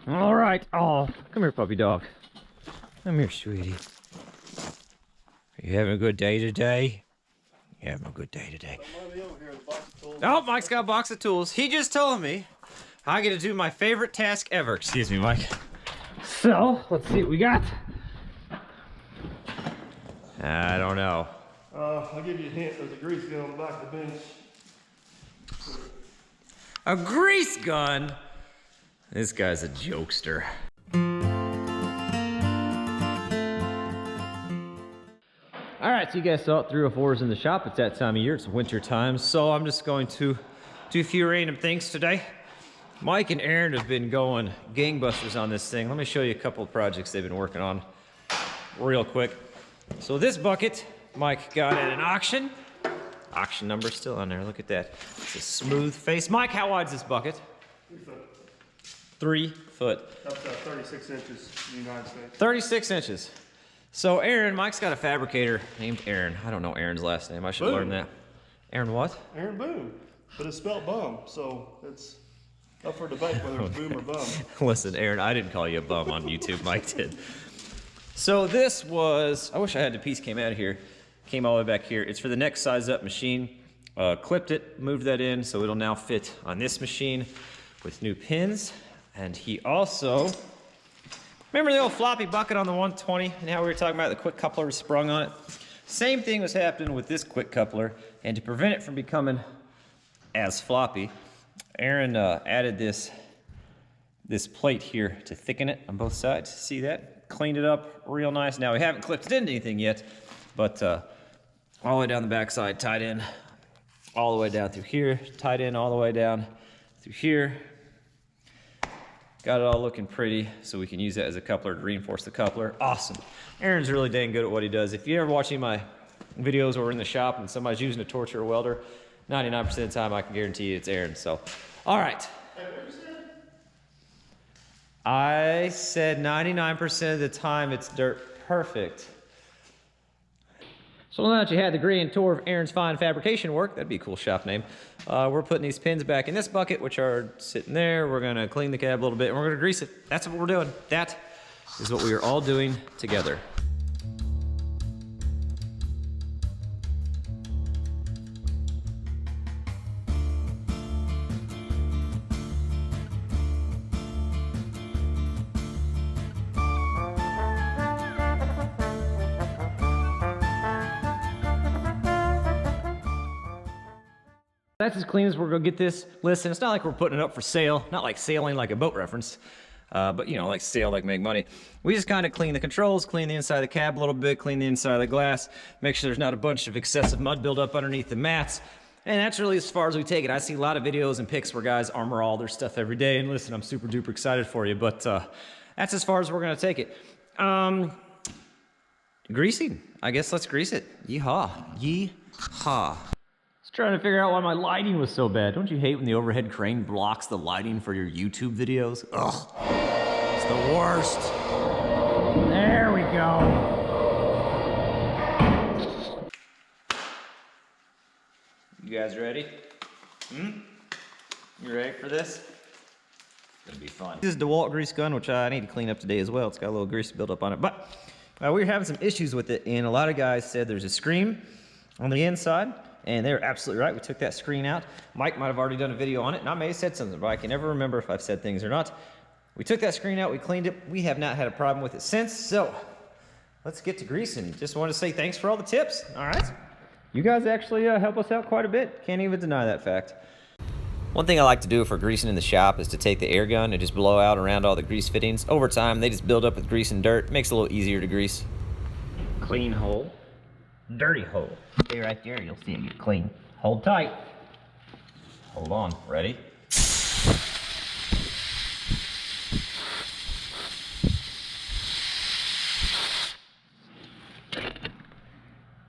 All right. Oh, come here, puppy dog. Come here, sweetie. Are you having a good day today? You having a good day today? Oh, Mike's got a box of tools. He just told me I get to do my favorite task ever. Excuse me, Mike. So, let's see what we got. I don't know. I'll give you a hint. There's a grease gun on the back of the bench. A grease gun? This guy's a jokester. All right, so you guys saw it, 304 is in the shop. It's that time of year, it's winter time. So I'm just going to do a few random things today. Mike and Aaron have been going gangbusters on this thing. Let me show you a couple of projects they've been working on real quick. So this bucket, Mike got at an auction. Auction number still on there, look at that. It's a smooth face. Mike, how wide is this bucket? 3 foot. 3 foot. That's 36 inches in the United States. 36 inches. So Aaron, Mike's got a fabricator named Aaron. I don't know Aaron's last name. I should learn that. Aaron what? Aaron Boom. But it's spelled bum, so it's up for debate whether it's boom or bum. Listen, Aaron, I didn't call you a bum on YouTube. Mike did. So this was, I wish I had the piece came out of here. Came all the way back here. It's for the next size up machine. Clipped it, moved that in, so it'll now fit on this machine with new pins. And he also, remember the old floppy bucket on the 120 and how we were talking about the quick coupler was sprung on it? Same thing was happening with this quick coupler, and to prevent it from becoming as floppy, Aaron added this plate here to thicken it on both sides. See that? Cleaned it up real nice. Now we haven't clipped it into anything yet, but all the way down the back side, tied in all the way down through here, tied in all the way down through here. Got it all looking pretty, so we can use that as a coupler to reinforce the coupler. Awesome. Aaron's really dang good at what he does. If you ever watch any of my videos where we're in the shop and somebody's using a torch or a welder, 99% of the time I can guarantee you it's Aaron. So, all right. I said 99% of the time it's dirt perfect. So now that you had the grand tour of Aaron's fine fabrication work, that'd be a cool shop name. We're putting these pins back in this bucket, which are sitting there. We're gonna clean the cab a little bit and we're gonna grease it. That's what we're doing. That is what we are all doing together. That's as clean as we're gonna get this. Listen, it's not like we're putting it up for sale, not like sailing like a boat reference, but you know, like sail, like make money. We just kind of clean the controls, clean the inside of the cab a little bit, clean the inside of the glass, make sure there's not a bunch of excessive mud buildup underneath the mats. And that's really as far as we take it. I see a lot of videos and pics where guys armor all their stuff every day, and listen, I'm super duper excited for you, but that's as far as we're gonna take it. Greasing, I guess let's grease it. Yeehaw, yeehaw. Trying to figure out why my lighting was so bad. Don't you hate when the overhead crane blocks the lighting for your YouTube videos? Ugh, it's the worst. There we go. You guys ready? You ready for this? It's gonna be fun. This is DEWALT grease gun, which I need to clean up today as well. It's got a little grease buildup on it, but we were having some issues with it, and a lot of guys said there's a screen on the inside. And they were absolutely right. We took that screen out. Mike might have already done a video on it, and I may have said something, but I can never remember if I've said things or not. We took that screen out, we cleaned it. We have not had a problem with it since, so let's get to greasing. Just want to say thanks for all the tips, all right? You guys actually help us out quite a bit. Can't even deny that fact. One thing I like to do for greasing in the shop is to take the air gun and just blow out around all the grease fittings. Over time, they just build up with grease and dirt. It makes it a little easier to grease. Clean hole. Dirty hole. Stay right there, you'll see it get clean. Hold tight. Hold on, ready?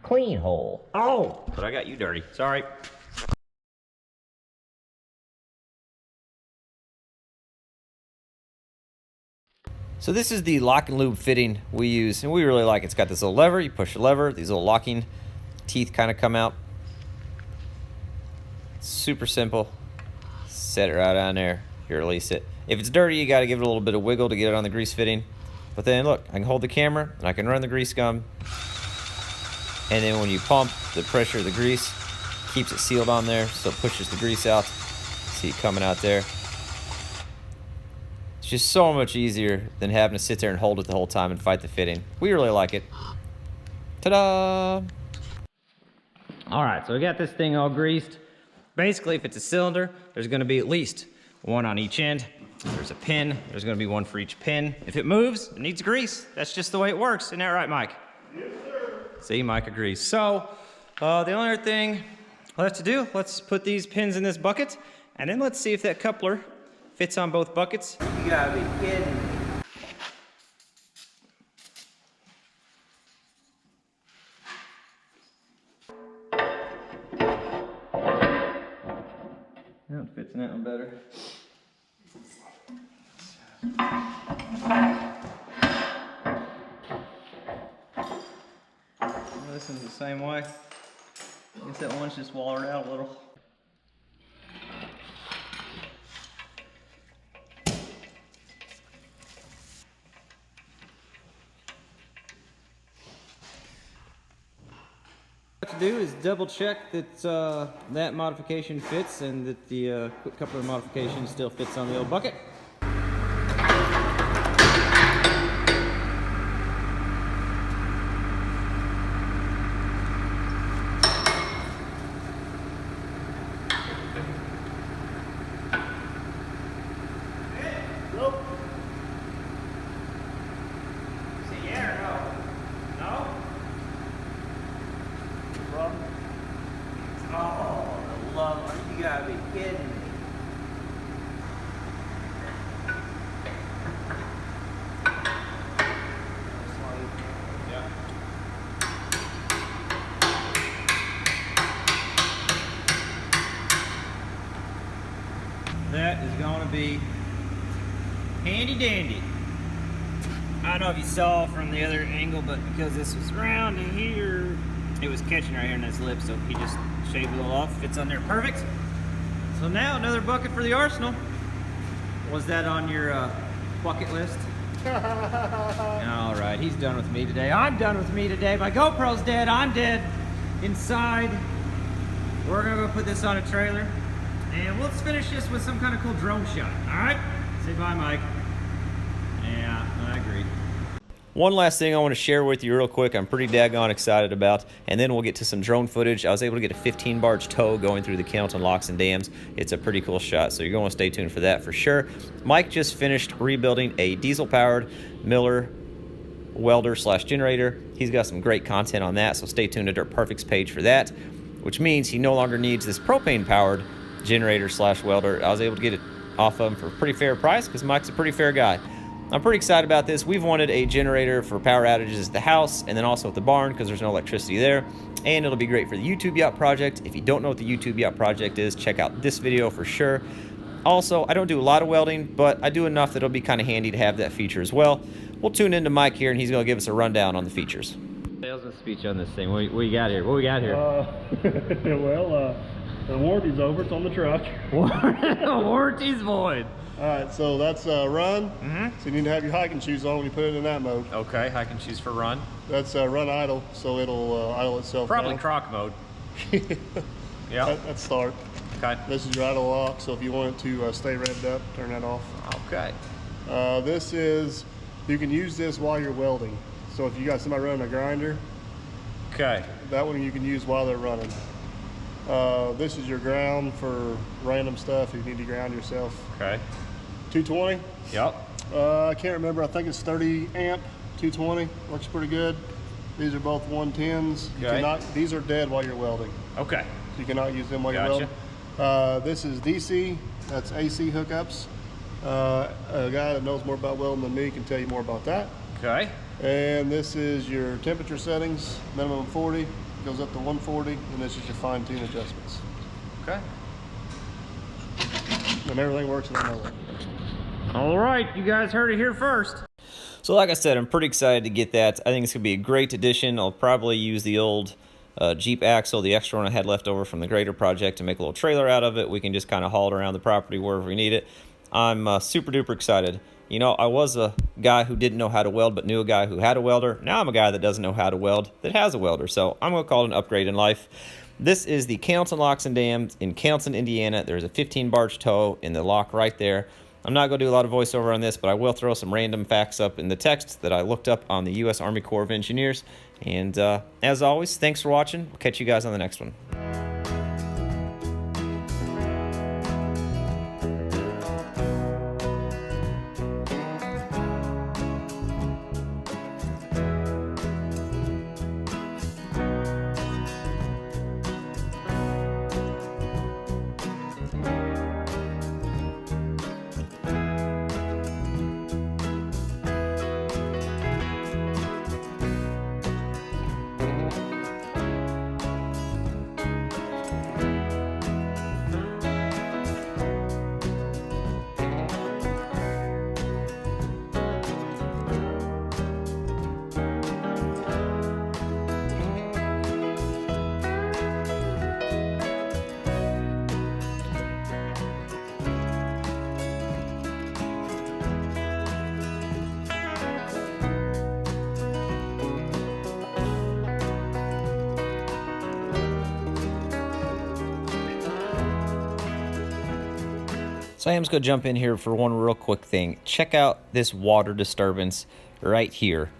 Clean hole. Oh, but I got you dirty, sorry. So this is the LockNLube fitting we use, and we really like it. It's got this little lever, you push the lever, these little locking teeth kind of come out. Super simple. Set it right on there. you release it. If it's dirty, you got to give it a little bit of wiggle to get it on the grease fitting. But then look, I can hold the camera and I can run the grease gun. And then when you pump, the pressure of the grease keeps it sealed on there, so it pushes the grease out. See it coming out there. It's just so much easier than having to sit there and hold it the whole time and fight the fitting. We really like it. Ta-da! All right, so we got this thing all greased. Basically, if it's a cylinder, there's gonna be at least one on each end. There's a pin, there's gonna be one for each pin. If it moves, it needs grease. That's just the way it works. Isn't that right, Mike? Yes, sir. See, Mike agrees. So, the only other thing left to do, let's put these pins in this bucket, and then let's see if that coupler fits on both buckets. You gotta be kidding me. That fits in that one better. This one's the same way. I guess that one's just wallered out a little. What to do is double check that that modification fits and that the quick coupler modification still fits on the old bucket. You gotta be kidding me. Yeah. That is gonna be handy dandy. I don't know if you saw from the other angle, but because this was round in here, it was catching right here in this lip, so he just shaved it a little off. Fits on there perfect. So now another bucket for the arsenal. Was that on your bucket list? All right, he's done with me today. I'm done with me today. My GoPro's dead. I'm dead. Inside. We're gonna go put this on a trailer, and let's finish this with some kind of cool drone shot. All right? Say bye, Mike. Yeah, I agree. One last thing I want to share with you real quick I'm pretty daggone excited about, and then we'll get to some drone footage. I was able to get a 15 barge tow going through the Cannelton Locks and Dams. It's a pretty cool shot, so you're going to stay tuned for that for sure. Mike just finished rebuilding a diesel-powered Miller welder slash generator. He's got some great content on that, so stay tuned to Dirt Perfect's page for that, which means he no longer needs this propane-powered generator slash welder. I was able to get it off of him for a pretty fair price because Mike's a pretty fair guy. I'm pretty excited about this. We've wanted a generator for power outages at the house and then also at the barn because there's no electricity there. And it'll be great for the YouTube Yacht Project. If you don't know what the YouTube Yacht Project is, check out this video for sure. Also, I don't do a lot of welding, but I do enough that it'll be kind of handy to have that feature as well. We'll tune into Mike here and he's going to give us a rundown on the features. Sales and speech on this thing. What we got here? What we got here? Well, the warranty's over. It's on the truck. Warranty's void. All right, so that's run. So you need to have your hiking shoes on when you put it in that mode. Okay, hiking shoes for run. That's run idle, so it'll idle itself Probably down. croc mode. Yeah. That's start. Okay. This is your idle lock, so if you want it to stay revved up, turn that off. Okay. This is, you can use this while you're welding. So if you got somebody running a grinder, Okay. that one you can use while they're running. This is your ground for random stuff if you need to ground yourself. Okay. 220. Yep. I can't remember. I think it's 30 amp 220. Works pretty good. These are both 110s. You Okay. cannot, these are dead while you're welding. Okay. So you cannot use them while Gotcha. you're welding. This is DC. That's AC hookups. A guy that knows more about welding than me can tell you more about that. Okay. And this is your temperature settings. Minimum 40. Goes up to 140. And this is your fine tune adjustments. Okay. And everything works in that way. All right, you guys heard it here first. So like I said, I'm pretty excited to get that. I think it's gonna be a great addition. I'll probably use the old Jeep axle, the extra one I had left over from the Greater project, to make a little trailer out of it. We can just kind of haul it around the property wherever we need it. I'm super duper excited. You know, I was a guy who didn't know how to weld, but knew a guy who had a welder. Now I'm a guy that doesn't know how to weld, that has a welder. So I'm going to call it an upgrade in life. This is the Cannelton Locks and Dams in Cannelton, Indiana. There's a 15 barge tow in the lock right there. I'm not going to do a lot of voiceover on this, but I will throw some random facts up in the text that I looked up on the U.S. Army Corps of Engineers. And as always, thanks for watching. We'll catch you guys on the next one. So I am just going to jump in here for one real quick thing. Check out this water disturbance right here.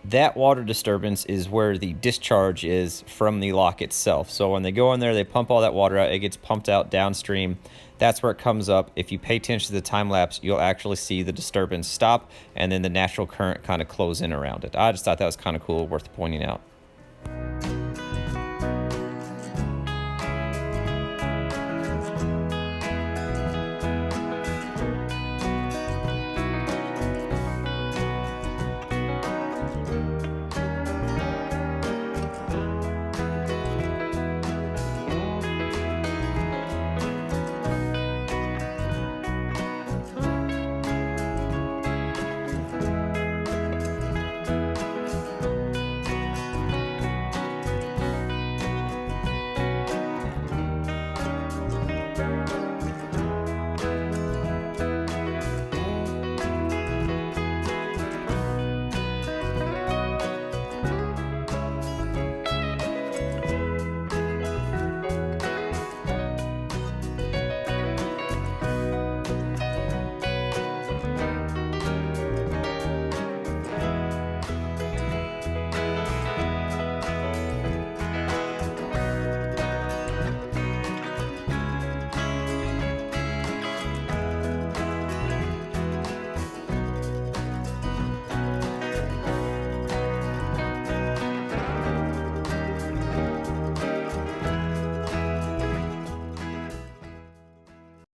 That water disturbance is where the discharge is from the lock itself. So when they go in there, they pump all that water out. It gets pumped out downstream. That's where it comes up. If you pay attention to the time lapse, you'll actually see the disturbance stop and then the natural current kind of close in around it. I just thought that was kind of cool, worth pointing out.